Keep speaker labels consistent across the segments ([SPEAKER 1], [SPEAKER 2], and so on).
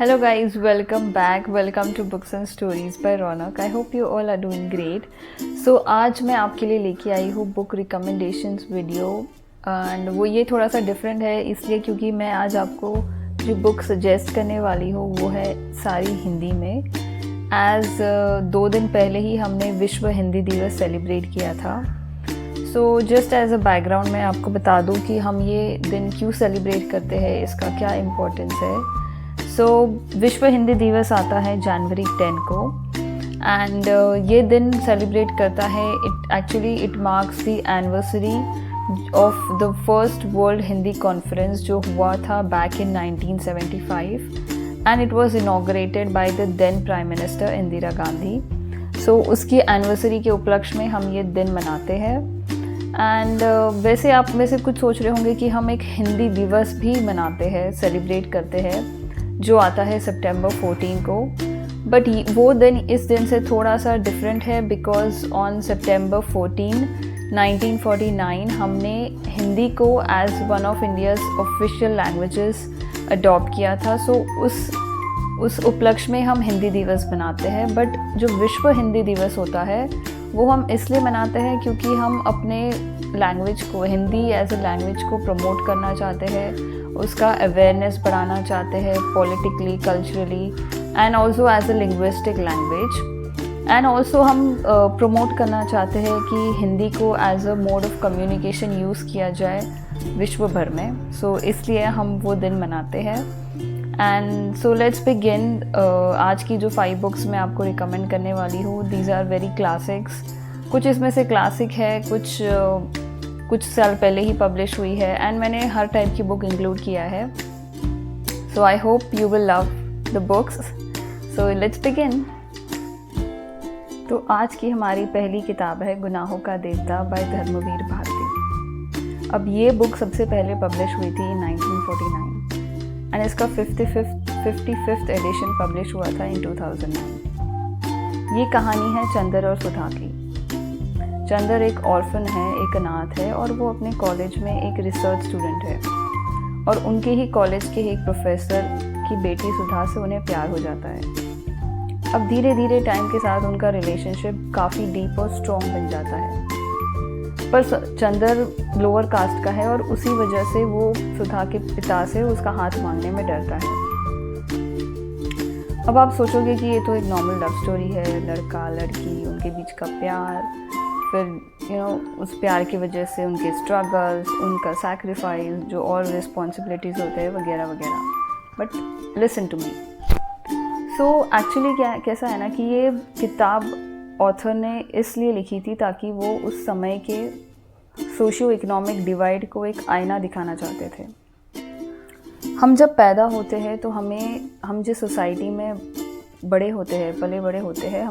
[SPEAKER 1] Hello guys, welcome back. Welcome to Books and Stories by Ronak. I hope you all are doing great. So आज मैं आपके लिए लेके आई हूँ book recommendations video and वो ये थोड़ा सा डिफरेंट है इसलिए क्योंकि मैं आज आपको जो बुक सजेस्ट करने वाली हूँ वो है सारी हिंदी में। एज 2 दिन पहले ही हमने विश्व हिंदी दिवस सेलिब्रेट किया था। So just as a background मैं आपको बता दूँ कि हम ये दिन क्यों सेलिब्रेट करते हैं, इसका क्या इम्पोर्टेंस है। विश्व हिंदी दिवस आता है जनवरी 10 को एंड ये दिन सेलिब्रेट करता है it marks the anniversary of the first world Hindi conference जो हुआ था back in 1975 and it was inaugurated by the then prime minister Indira Gandhi. उसकी एनिवर्सरी के उपलक्ष्य में हम ये दिन मनाते हैं एंड वैसे आप में से कुछ सोच रहे होंगे कि हम एक हिंदी दिवस भी मनाते हैं, सेलिब्रेट करते हैं जो आता है सितंबर 14 को। बट वो दिन इस दिन से थोड़ा सा डिफरेंट है बिकॉज ऑन सितंबर 14, 1949 हमने हिंदी को as one of India's official languages adopt किया था। उस उपलक्ष्य में हम हिंदी दिवस मनाते हैं। बट जो विश्व हिंदी दिवस होता है वो हम इसलिए मनाते हैं क्योंकि हम अपने लैंग्वेज को, हिंदी एज अ लैंग्वेज को प्रमोट करना चाहते हैं, उसका अवेयरनेस बढ़ाना चाहते हैं politically, culturally and also as a linguistic language. And also हम प्रमोट करना चाहते हैं कि हिंदी को as a mode of communication use किया जाए विश्व भर में। इसलिए हम वो दिन मनाते हैं। And let's begin. आज की जो 5 बुक्स मैं आपको रिकमेंड करने वाली हूँ, दीज आर वेरी क्लासिक्स। कुछ इसमें से क्लासिक है, कुछ साल पहले ही पब्लिश हुई है एंड मैंने हर टाइप की बुक इंक्लूड किया है। So I hope you will love the books. So let's begin. तो आज की हमारी पहली किताब है गुनाहों का देवता बाय धर्मवीर भारती। अब ये बुक सबसे पहले पब्लिश हुई थी इन 1949 एंड इसका 55th एडिशन पब्लिश हुआ था इन 2009। ये कहानी है चंदर और सुधा की। चंदर एक ऑर्फन है, एक अनाथ है और वो अपने कॉलेज में एक रिसर्च स्टूडेंट है और उनके ही कॉलेज के एक प्रोफेसर की बेटी सुधा से उन्हें प्यार हो जाता है। अब धीरे धीरे टाइम के साथ उनका रिलेशनशिप काफ़ी डीप और स्ट्रॉन्ग बन जाता है। पर चंदर लोअर कास्ट का है और उसी वजह से वो सुधा के पिता से उसका हाथ मांगने में डरता है। अब आप सोचोगे कि ये तो एक नॉर्मल लव स्टोरी है, लड़का लड़की, उनके बीच का प्यार, फिर उस प्यार की वजह से उनके स्ट्रगल्स, उनका सैक्रिफाइस, जो और रिस्पॉन्सिबिलिटीज़ होते हैं वगैरह वगैरह। But listen to me. Actually कैसा है ना कि ये किताब ऑथर ने इसलिए लिखी थी ताकि वो उस समय के सोशियो इकोनॉमिक डिवाइड को एक आईना दिखाना चाहते थे। हम जब पैदा होते हैं तो हम जिस सोसाइटी में बड़े होते हैं, पले बड़े होते हैं,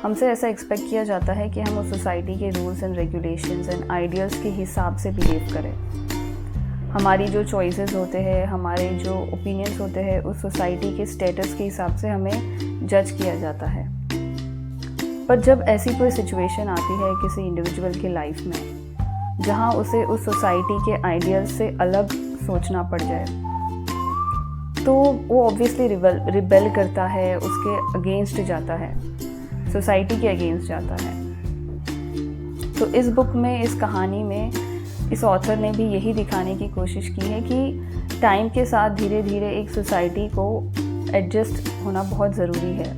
[SPEAKER 1] हमसे ऐसा एक्सपेक्ट किया जाता है कि हम उस सोसाइटी के rules and regulations and ideals के हिसाब से बिहेव करें। हमारी जो चॉइसेस होते हैं, हमारे जो ओपिनियंस होते हैं, उस सोसाइटी के स्टेटस के हिसाब से हमें जज किया जाता है। पर जब ऐसी कोई सिचुएशन आती है किसी इंडिविजुअल की लाइफ में जहाँ उसे उस सोसाइटी के आइडियल्स से अलग सोचना पड़ जाए तो वो ऑब्वियसली रिबेल करता है, उसके अगेंस्ट जाता है, सोसाइटी के अगेंस्ट जाता है। तो इस बुक में, इस कहानी में इस ऑथर ने भी यही दिखाने की कोशिश की है कि टाइम के साथ धीरे धीरे एक सोसाइटी को एडजस्ट होना बहुत ज़रूरी है,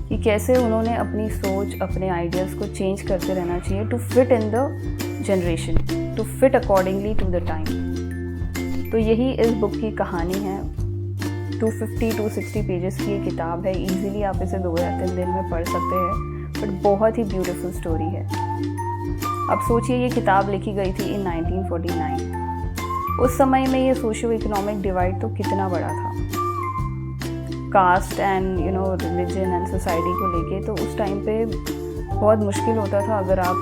[SPEAKER 1] कि कैसे उन्होंने अपनी सोच, अपने आइडियाज़ को चेंज करते रहना चाहिए to fit in the generation, to fit accordingly to the time. तो यही इस बुक की कहानी है। 250-260 पेजेस की ये किताब है। इजीली आप इसे 2 या 3 दिन में पढ़ सकते हैं, बट बहुत ही ब्यूटीफुल स्टोरी है। अब सोचिए ये किताब लिखी गई थी इन 1949। उस समय में ये सोशियो इकोनॉमिक डिवाइड तो कितना बड़ा था, caste and religion and society को लेके। तो उस टाइम पे बहुत मुश्किल होता था अगर आप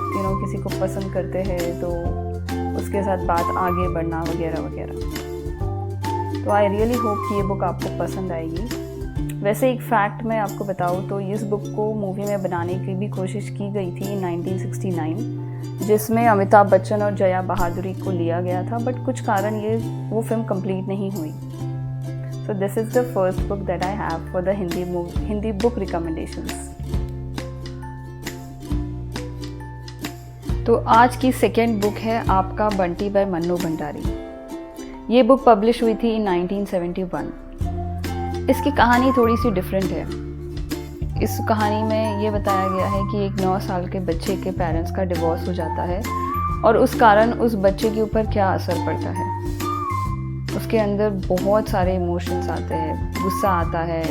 [SPEAKER 1] किसी को पसंद करते हैं तो उसके साथ बात आगे बढ़ना वगैरह वगैरह। तो आई रियली होप कि ये बुक आपको पसंद आएगी। वैसे एक फैक्ट मैं आपको बताऊँ तो इस बुक को मूवी में बनाने की भी कोशिश की गई थी इन 1969, जिसमें अमिताभ बच्चन और जया बहादुरी को लिया गया था, बट कुछ कारण वो फिल्म कंप्लीट नहीं हुई। So this is the first book that I have for the Hindi book recommendations. तो आज की सेकेंड बुक है आपका बंटी बाय मन्नू भंडारी। ये बुक पब्लिश हुई थी इन 1971। इसकी कहानी थोड़ी सी डिफरेंट है। इस कहानी में ये बताया गया है कि एक 9 साल के बच्चे के पेरेंट्स का डिवोर्स हो जाता है और उस कारण उस बच्चे के ऊपर क्या असर पड़ता है। उसके अंदर बहुत सारे इमोशंस आते हैं, गुस्सा आता है,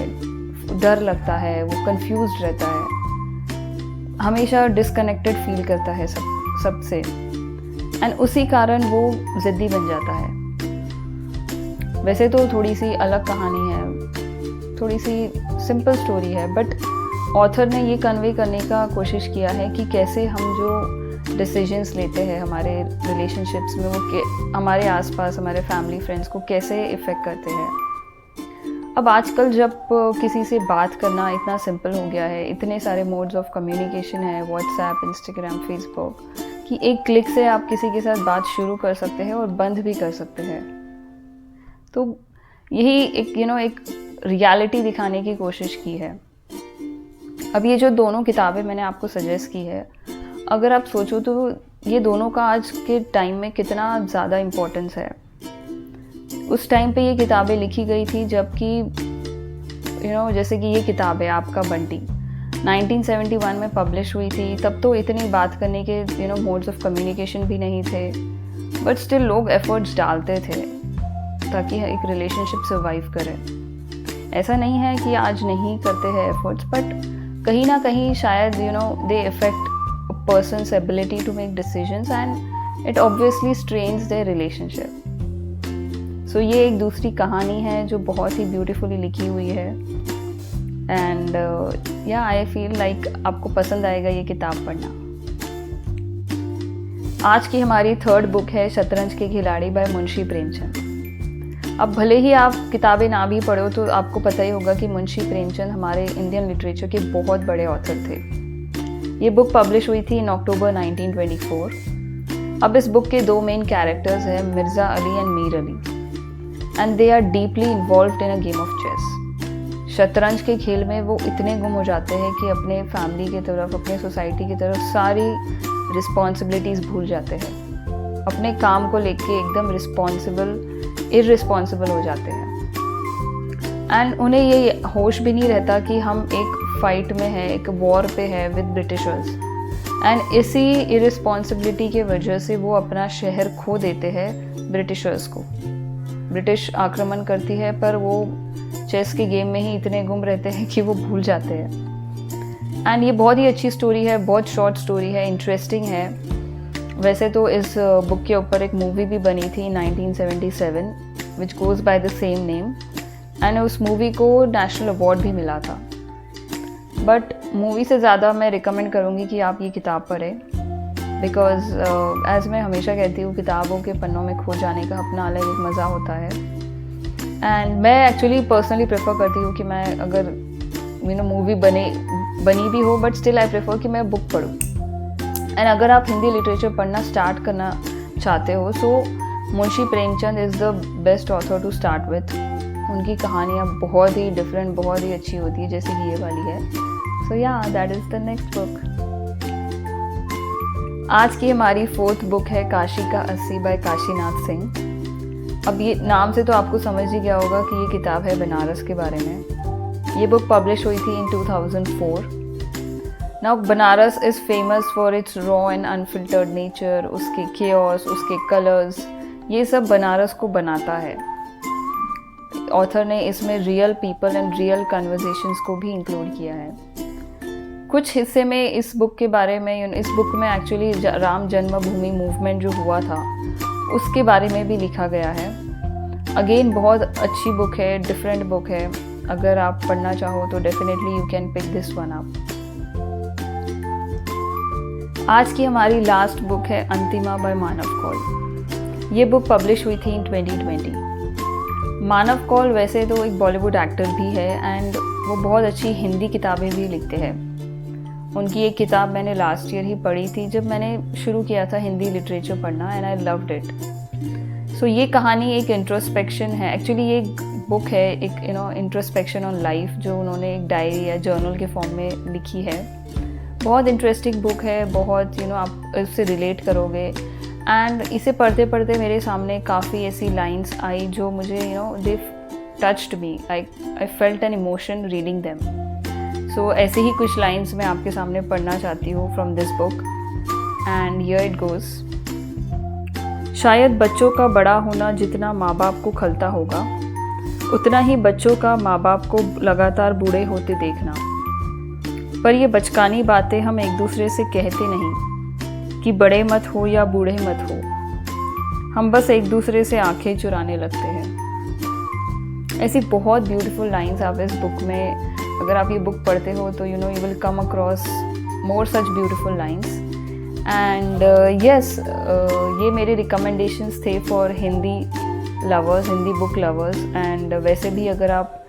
[SPEAKER 1] डर लगता है, वो कंफ्यूज्ड रहता है, हमेशा डिस्कनेक्टेड फील करता है सबसे एंड उसी कारण वो ज़िद्दी बन जाता है। वैसे तो थोड़ी सी अलग कहानी है, थोड़ी सी सिंपल स्टोरी है, बट ऑथर ने ये कन्वे करने का कोशिश किया है कि कैसे हम जो डिसीजंस लेते हैं हमारे रिलेशनशिप्स में, वो हमारे आसपास हमारे फैमिली फ्रेंड्स को कैसे इफ़ेक्ट करते हैं। अब आजकल जब किसी से बात करना इतना सिंपल हो गया है, इतने सारे मोड्स ऑफ कम्युनिकेशन है, व्हाट्सएप, इंस्टाग्राम, फेसबुक, कि एक क्लिक से आप किसी के साथ बात शुरू कर सकते हैं और बंद भी कर सकते हैं। तो यही एक रियलिटी दिखाने की कोशिश की है। अब ये जो दोनों किताबें मैंने आपको सजेस्ट की है, अगर आप सोचो तो ये दोनों का आज के टाइम में कितना ज़्यादा इम्पोर्टेंस है। उस टाइम पे ये किताबें लिखी गई थी जबकि जैसे कि ये किताब है आपका बंटी 1971 में पब्लिश हुई थी। तब तो इतनी बात करने के मोड्स ऑफ कम्युनिकेशन भी नहीं थे, बट स्टिल लोग एफर्ट्स डालते थे ताकि एक रिलेशनशिप सर्वाइव करे। ऐसा नहीं है कि आज नहीं करते हैं एफर्ट्स, बट कहीं ना कहीं शायद they affect a person's ability to make decisions and it obviously strains their relationship. So ये एक दूसरी कहानी है जो बहुत ही ब्यूटीफुली लिखी हुई है एंड आई फील लाइक आपको पसंद आएगा ये किताब पढ़ना। आज की हमारी थर्ड बुक है शतरंज के खिलाड़ी बाय मुंशी प्रेमचंद। अब भले ही आप किताबें ना भी पढ़ो तो आपको पता ही होगा कि मुंशी प्रेमचंद हमारे इंडियन लिटरेचर के बहुत बड़े ऑथर थे। ये बुक पब्लिश हुई थी इन अक्टूबर 1924। अब इस बुक के 2 मेन कैरेक्टर्स हैं, Mirza Ali and Mir Ali, and they are deeply involved in a game of chess. शतरंज के खेल में वो इतने गुम हो जाते हैं कि अपने फैमिली की तरफ, अपने सोसाइटी की तरफ सारी रिस्पॉन्सिबिलिटीज़ भूल जाते हैं। अपने काम को लेके एकदम इररिस्पॉन्सिबल हो जाते हैं एंड उन्हें ये होश भी नहीं रहता कि हम एक फाइट में है, एक वॉर पे है विद ब्रिटिशर्स। एंड इसी इररिस्पॉन्सिबिलिटी के वजह से वो अपना शहर खो देते हैं ब्रिटिशर्स को। ब्रिटिश आक्रमण करती है पर वो चेस के गेम में ही इतने गुम रहते हैं कि वो भूल जाते हैं। एंड ये बहुत ही अच्छी स्टोरी है, बहुत शॉर्ट स्टोरी है, इंटरेस्टिंग है। वैसे तो इस बुक के ऊपर एक मूवी भी बनी थी 1977 विच goes by the same name and उस मूवी को नेशनल अवार्ड भी मिला था। बट मूवी से ज़्यादा मैं रिकमेंड करूँगी कि आप ये किताब पढ़ें, बिकॉज एज मैं हमेशा कहती हूँ किताबों के पन्नों में खो जाने का अपना अलग एक मज़ा होता है। एंड मैं एक्चुअली पर्सनली प्रेफर करती हूँ कि मैं अगर मूवी बनी भी हो बट स्टिल आई प्रेफर कि मैं बुक पढूँ। एंड अगर आप हिंदी लिटरेचर पढ़ना स्टार्ट करना चाहते हो so Munshi Premchand is the best author to start with. उनकी कहानियाँ बहुत ही डिफरेंट, बहुत ही अच्छी होती है, जैसे कि ये वाली है। सो या that is the next book. आज की हमारी फोर्थ बुक है काशी का अस्सी बाय काशीनाथ सिंह। अब ये नाम से तो आपको समझ ही गया होगा कि ये किताब है बनारस के बारे में। ये बुक पब्लिश हुई थी इन 2004। Now Banaras is famous for its raw and unfiltered nature, उसके केओस, उसके कलर्स, ये सब बनारस को बनाता है। ऑथर ने इसमें real people and real conversations को भी इंक्लूड किया है। कुछ हिस्से में इस बुक के बारे में, इस बुक में एक्चुअली राम जन्मभूमि मूवमेंट जो हुआ था उसके बारे में भी लिखा गया है। अगेन बहुत अच्छी बुक है, डिफरेंट बुक है। अगर आप पढ़ना चाहो तो definitely you can pick this one up. आज की हमारी लास्ट बुक है अंतिमा बाय मानव कौल। ये बुक पब्लिश हुई थी इन 2020। मानव कौल वैसे तो एक बॉलीवुड एक्टर भी है एंड वो बहुत अच्छी हिंदी किताबें भी लिखते हैं। उनकी एक किताब मैंने लास्ट ईयर ही पढ़ी थी जब मैंने शुरू किया था हिंदी लिटरेचर पढ़ना, एंड आई लव्ड इट। सो ये कहानी एक इंट्रोस्पेक्शन है। एक्चुअली ये बुक है एक इंट्रोस्पेक्शन ऑन लाइफ, जो उन्होंने एक डायरी या जर्नल के फॉर्म में लिखी है। बहुत इंटरेस्टिंग बुक है, बहुत आप उससे रिलेट करोगे। एंड इसे पढ़ते पढ़ते मेरे सामने काफ़ी ऐसी लाइंस आई जो मुझे they touched me, I felt an emotion reading them. So ऐसे ही कुछ लाइंस मैं आपके सामने पढ़ना चाहती हूँ from this book, and here it goes. शायद बच्चों का बड़ा होना जितना माँ बाप को खलता होगा, उतना ही बच्चों का माँ बाप को लगातार बूढ़े होते देखना। पर ये बचकानी बातें हम एक दूसरे से कहते नहीं कि बड़े मत हो या बूढ़े मत हो, हम बस एक दूसरे से आंखें चुराने लगते हैं। ऐसी बहुत ब्यूटीफुल लाइंस आप इस बुक में, अगर आप ये बुक पढ़ते हो तो you will come across more such beautiful lines. And yes, ये मेरे रिकमेंडेशंस थे for Hindi lovers, Hindi book lovers. And वैसे भी अगर आप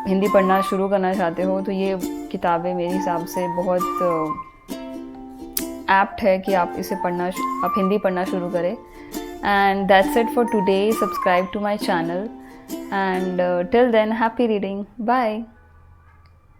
[SPEAKER 1] हिंदी पढ़ना शुरू करना चाहते हो तो ये किताबें मेरे हिसाब से बहुत एप्ट है कि आप इसे आप हिंदी पढ़ना शुरू करें। And that's it for today. Subscribe to my channel, and till then happy reading, bye.